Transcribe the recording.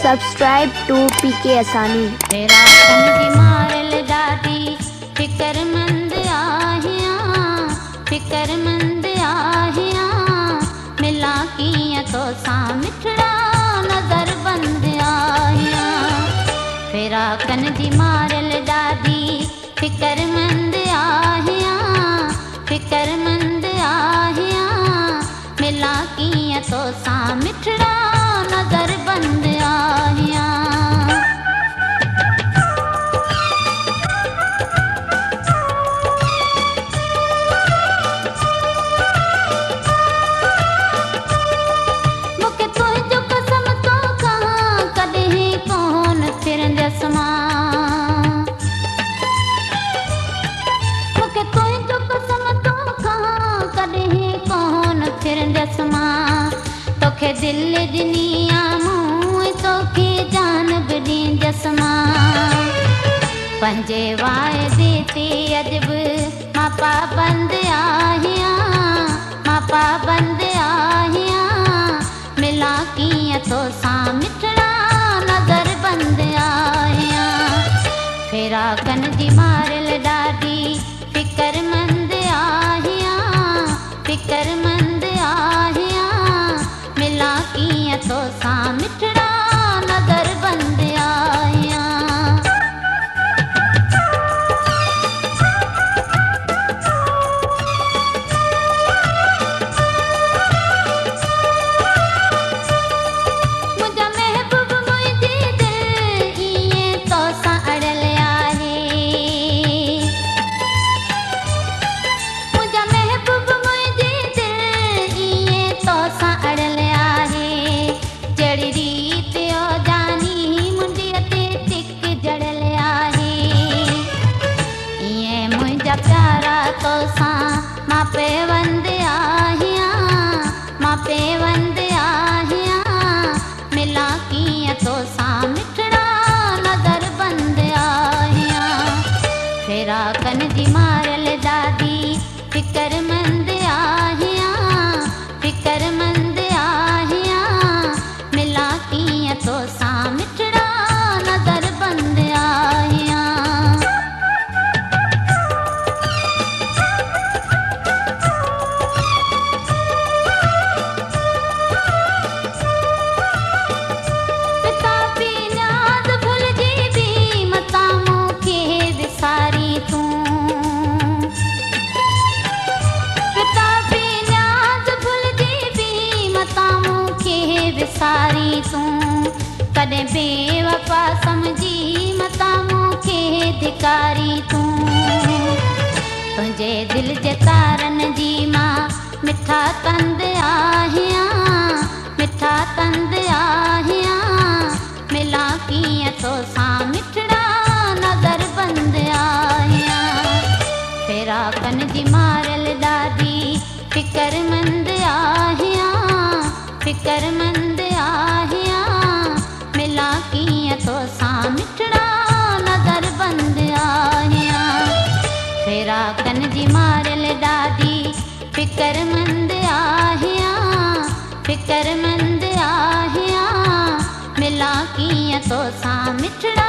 Subscribe to PK Asani. तेरा कनजी मारल दादी फिक्रमंद आहियां मिला किया तो सा मिठड़ा नजर बंद आहियां। तेरा कनजी मारल दादी फिक्रमंद आहियां मिला किया तो सा मिठड़ा नजर बंद आहियां। तोखे दिल दिनिया मूं तोखे जान बि जसमा पंजे वायदे ते अजब मां पाबंद आहियां मिला कीअं तो सां मिठड़ा नज़र बंद आहियां। फेरा कनजी मारल ॾाढी फिक्रमंद आहियां मिला कीअं तो सां मिठड़ा नज़र बंद आहियां। मुंहिंजा महबूब मुंहिंजी दिल ईअं तो सां अड़ल आहे। मुंहिंजा महबूब मुंहिंजी दिल ईअं तो सां अड़ल आहे। जहिड़ी रीत ओ जानी मुंडीअ ते टिक जड़ल आहे। ईअं मुंहिंजा प्यारा तो सां मां पेवंद आहियां मिला कीअं तो सां मिठड़ा नज़र बंद आहियां। फेरा कनजी मारल दादी फिक्रमंद आहियां मिला कीअं तो सां मिठड़ा नज़र बंद आहियां। पिता पी न्याज़ भुलिजी बि मतां मूंखे विसारी तूं। पिता पी न्याज़ भुलिजी बि मतां मूंखे विसारी तूं। कॾहिं बेवफा समझी मतां मूंखे धिकारी तूं। तुंहिंजे दिल जे तारनि जी मां मिठा तंद आहियां मिला कीअं तो सां मिठड़ा नज़र बंद आहियां। फेरा कनजी मारल ॾाढी फिक्रमंद आहियां मिला कीअं तो सां मिठड़ा नज़र बंद आहियां। फेरा कनजी मारल ॾाढी फिक्रमंद आहियां मिला कीअं तो सां मिठड़ा